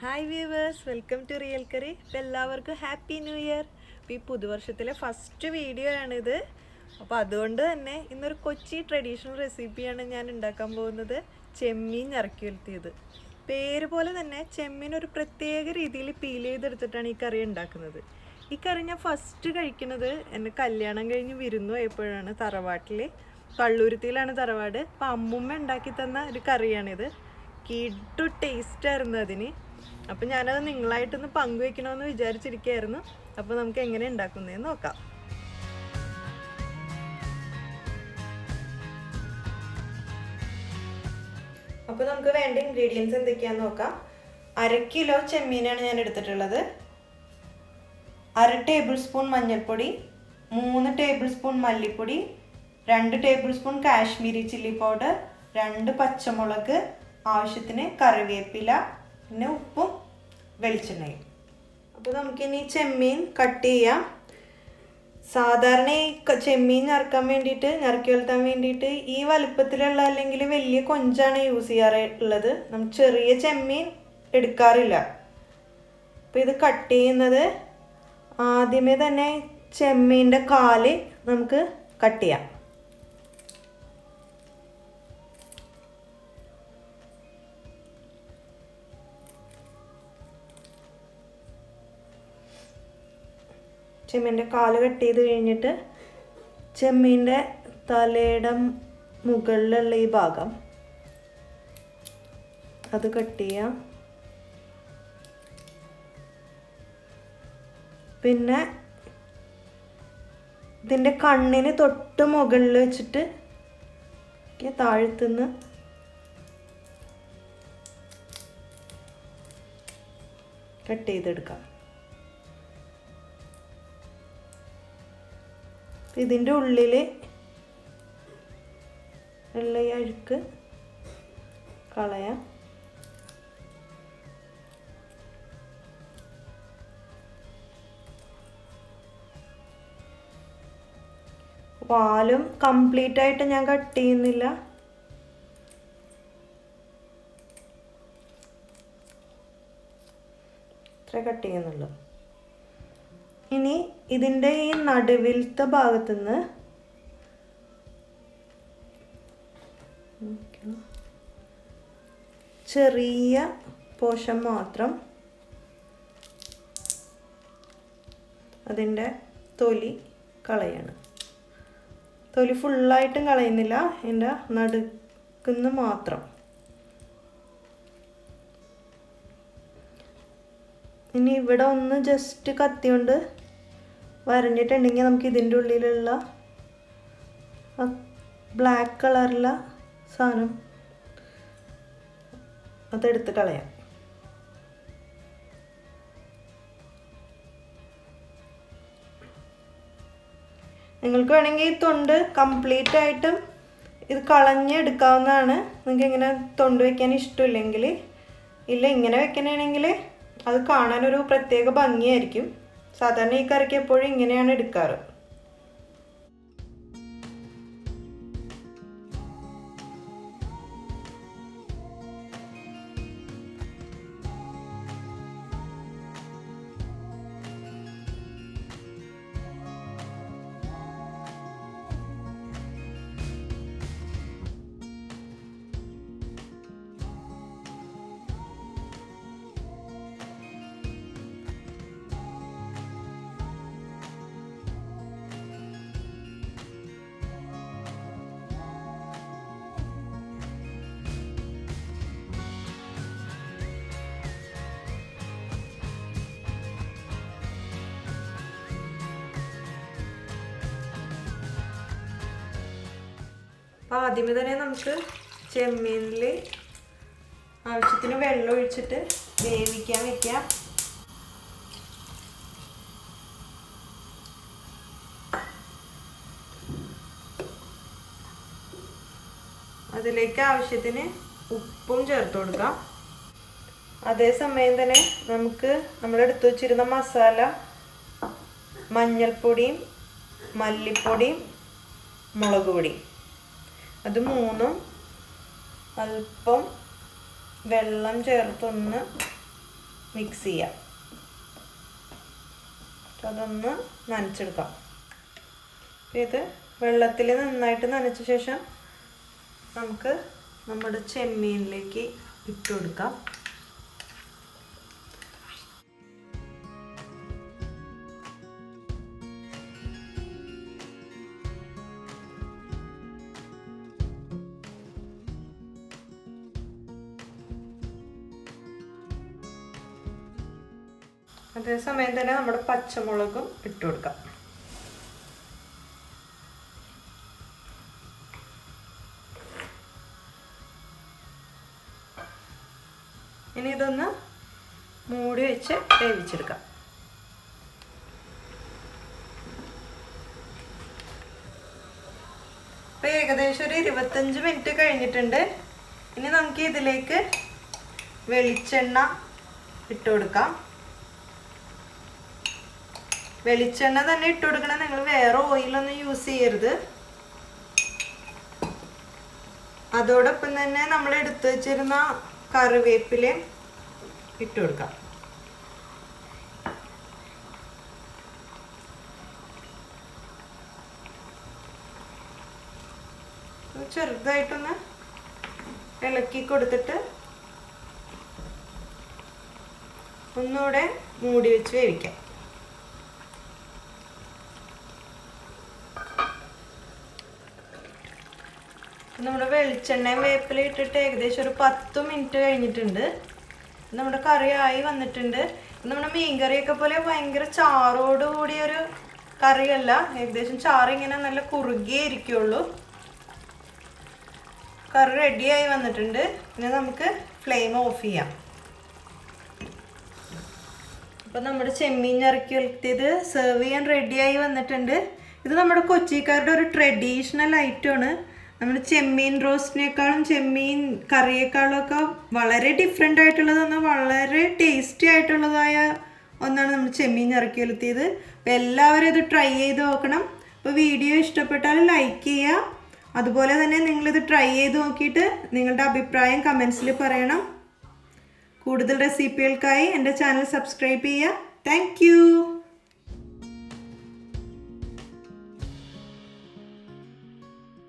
Hi viewers, welcome to real curry. അപ്പോൾ എല്ലാവർക്കും happy new year. അപ്പോൾ ഈ പുതുവർഷത്തിലെ ഫസ്റ്റ് വീഡിയോ ആണിത്. അപ്പോൾ അതുകൊണ്ട് തന്നെ ഇന്നൊരു കൊച്ചി ട്രഡീഷണൽ റെസിപ്പിയാണ് ഞാൻ ഉണ്ടാക്കാൻ പോകുന്നത്. ചെമ്മീൻ ഞറക്കി ഉലത്തിയത്. പേര് പോലെ തന്നെ ചെമ്മീൻ ഒരു പ്രത്യേക രീതിയിൽ പീൽ ചെയ്തെടുത്തിട്ടാണ് ഈ കറി ഉണ്ടാക്കുന്നത്. ഈ കറി ഞാൻ ഫസ്റ്റ് കഴിക്കുന്നത് എൻ്റെ കല്യാണം കഴിഞ്ഞ് വിരുന്നു പോയപ്പോഴാണ്. തറവാട്ടിൽ കള്ളൂരുത്തിയിലാണ് തറവാട്. അപ്പോൾ അമ്മുമ്മ ഉണ്ടാക്കി തന്ന ഒരു കറിയാണിത്. കിടു ടേസ്റ്റായിരുന്നു അതിന്. അപ്പം ഞാനത് നിങ്ങളായിട്ടൊന്ന് പങ്കുവെക്കണമെന്ന് വിചാരിച്ചിരിക്കുകയായിരുന്നു. അപ്പോൾ നമുക്ക് എങ്ങനെ ഉണ്ടാക്കുന്നതെന്ന് നോക്കാം. അപ്പോൾ നമുക്ക് വേണ്ട ഇൻഗ്രീഡിയൻസ് എന്തൊക്കെയാണെന്ന് നോക്കാം. 1/2 കിലോ ചെമ്മീനാണ് ഞാൻ എടുത്തിട്ടുള്ളത്. 1/2 ടേബിൾ സ്പൂൺ മഞ്ഞൾപ്പൊടി, 3 ടേബിൾ സ്പൂൺ മല്ലിപ്പൊടി, 2 table spoon Kashmiri chilli powder, 2 പച്ചമുളക്, ആവശ്യത്തിന് കറിവേപ്പില, പിന്നെ ഉപ്പും വെളിച്ചെണ്ണയും. അപ്പോൾ നമുക്കിനി ചെമ്മീൻ കട്ട് ചെയ്യാം. സാധാരണ ഈ ചെമ്മീൻ ഞറക്കാൻ വേണ്ടിയിട്ട്, ഞറക്കി ഉലത്താൻ വേണ്ടിയിട്ട് ഈ വലുപ്പത്തിലുള്ള അല്ലെങ്കിൽ വലിയ കൊഞ്ചാണ് യൂസ് ചെയ്യാറുള്ളത്. നമ്മൾ ചെറിയ ചെമ്മീൻ എടുക്കാറില്ല. അപ്പോൾ ഇത് കട്ട് ചെയ്യുന്നത് ആദ്യമേ തന്നെ ചെമ്മീൻ്റെ കാല് നമുക്ക് കട്ട് ചെയ്യാം. ചെമ്മീൻ്റെ കാല് കട്ട് ചെയ്ത് കഴിഞ്ഞിട്ട് ചെമ്മീൻ്റെ തലയുടെ മുകളിലുള്ള ഈ ഭാഗം അത് കട്ട് ചെയ്യാം. പിന്നെ ഇതിൻ്റെ കണ്ണിന് തൊട്ട് മുകളിൽ വെച്ചിട്ട് താഴത്തുനിന്ന് കട്ട് ചെയ്തെടുക്കാം. ഇതിൻ്റെ ഉള്ളിൽ ഉള്ള ഈ അഴുക്ക് കളയാം. വാലും കംപ്ലീറ്റ് ആയിട്ട് ഞാൻ കട്ട് ചെയ്യുന്നില്ല. ഇത്ര കട്ട് ചെയ്യുന്നുള്ളൂ. ഇനി ഇതിൻ്റെ ഈ നടുവിലത്തെ ഭാഗത്തുനിന്ന് ചെറിയ പോർഷൻ മാത്രം അതിൻ്റെ തൊലി കളയാണ്. തൊലി ഫുള്ളായിട്ടും കളയുന്നില്ല, ഇതിൻ്റെ നടുക്കുന്ന് മാത്രം. ഇനി ഇവിടെ ഒന്ന് ജസ്റ്റ് കത്തി കൊണ്ട് വരഞ്ഞിട്ടുണ്ടെങ്കിൽ നമുക്ക് ഇതിൻ്റെ ഉള്ളിലുള്ള ബ്ലാക്ക് കളറുള്ള സാധനം അതെടുത്ത് കളയാം. നിങ്ങൾക്ക് വേണമെങ്കിൽ ഈ തൊണ്ട് കംപ്ലീറ്റ് ആയിട്ടും ഇത് കളഞ്ഞെടുക്കാവുന്നതാണ്. നിങ്ങൾക്ക് ഇങ്ങനെ തൊണ്ട് വയ്ക്കാൻ ഇഷ്ടമില്ലെങ്കിൽ ഇല്ല, ഇങ്ങനെ വെക്കണമെങ്കിൽ അത് കാണാനൊരു പ്രത്യേക ഭംഗിയായിരിക്കും. സാധാരണ ഈ കറിക്ക് എപ്പോഴും ഇങ്ങനെയാണ് എടുക്കാറ്. അപ്പോൾ ആദ്യമേ തന്നെ നമുക്ക് ചെമ്മീനിൽ ആവശ്യത്തിന് വെള്ളം ഒഴിച്ചിട്ട് വേവിക്കാൻ വയ്ക്കാം. അതിലേക്ക് ആവശ്യത്തിന് ഉപ്പും ചേർത്ത് കൊടുക്കാം. അതേസമയം തന്നെ നമുക്ക് നമ്മളെടുത്ത് വെച്ചിരുന്ന മസാല, മഞ്ഞൾപ്പൊടിയും മല്ലിപ്പൊടിയും മുളക് പൊടിയും, അത് മൂന്നും അല്പം വെള്ളം ചേർത്തൊന്ന് മിക്സ് ചെയ്യാം. അതൊന്ന് നനച്ചെടുക്കാം. ഇത് വെള്ളത്തിൽ നന്നായിട്ട് നനച്ച ശേഷം നമുക്ക് നമ്മുടെ ചെമ്മീനിലേക്ക് ഇട്ട് കൊടുക്കാം. അതേസമയം തന്നെ നമ്മുടെ പച്ചമുളകും ഇട്ട് കൊടുക്കാം. ഇനി ഇതൊന്ന് മൂടി വെച്ച് വേവിച്ചെടുക്കാം. ഇപ്പം ഏകദേശം ഒരു 25 മിനിറ്റ് കഴിഞ്ഞിട്ടുണ്ട്. ഇനി നമുക്ക് ഇതിലേക്ക് വെളിച്ചെണ്ണ ഇട്ട് കൊടുക്കാം. വെളിച്ചെണ്ണ തന്നെ ഇട്ട് കൊടുക്കണം, നിങ്ങൾ വേറെ ഓയിലൊന്നും യൂസ് ചെയ്യരുത്. അതോടൊപ്പം തന്നെ നമ്മൾ എടുത്തു വെച്ചിരുന്ന കറിവേപ്പില ഇട്ട് കൊടുക്കാം. ചെറുതായിട്ടൊന്ന് ഇളക്കി കൊടുത്തിട്ട് ഒന്നുകൂടെ മൂടി വെച്ച് വേവിക്കാം. നമ്മുടെ വെളിച്ചെണ്ണയും വേപ്പില ഇട്ടിട്ട് ഏകദേശം ഒരു 10 മിനിറ്റ് കഴിഞ്ഞിട്ടുണ്ട്. നമ്മുടെ കറി ആയി വന്നിട്ടുണ്ട്. നമ്മുടെ മീൻകറിയൊക്കെ പോലെ ഭയങ്കര ചാറോട് കൂടിയൊരു കറിയല്ല, ഏകദേശം ചാറ് ഇങ്ങനെ നല്ല കുറുകിയേ ഇരിക്കുള്ളൂ. കറി റെഡിയായി വന്നിട്ടുണ്ട്. ഇനി നമുക്ക് ഫ്ലെയിം ഓഫ് ചെയ്യാം. അപ്പം നമ്മുടെ ചെമ്മീൻ ഞറുക്കി ഉലർത്തിയത് സെർവ് ചെയ്യാൻ റെഡിയായി വന്നിട്ടുണ്ട്. ഇത് നമ്മുടെ കൊച്ചിക്കാരുടെ ഒരു ട്രഡീഷണൽ ഐറ്റമാണ്. നമ്മുടെ ചെമ്മീൻ റോസ്റ്റിനേക്കാളും ചെമ്മീൻ കറിയേക്കാളും ഒക്കെ വളരെ ഡിഫറെൻ്റ് ആയിട്ടുള്ളതെന്ന് വളരെ ടേസ്റ്റി ആയിട്ടുള്ളതായ ഒന്നാണ് നമ്മൾ ചെമ്മീൻ ഞറുക്കി ഉലർത്തിയത്. അപ്പോൾ എല്ലാവരും ഇത് ട്രൈ ചെയ്ത് നോക്കണം. അപ്പോൾ വീഡിയോ ഇഷ്ടപ്പെട്ടാൽ ലൈക്ക് ചെയ്യുക. അതുപോലെ തന്നെ നിങ്ങളിത് ട്രൈ ചെയ്ത് നോക്കിയിട്ട് നിങ്ങളുടെ അഭിപ്രായം കമൻസിൽ പറയണം. കൂടുതൽ റെസിപ്പികൾക്കായി എൻ്റെ ചാനൽ സബ്സ്ക്രൈബ് ചെയ്യുക. താങ്ക്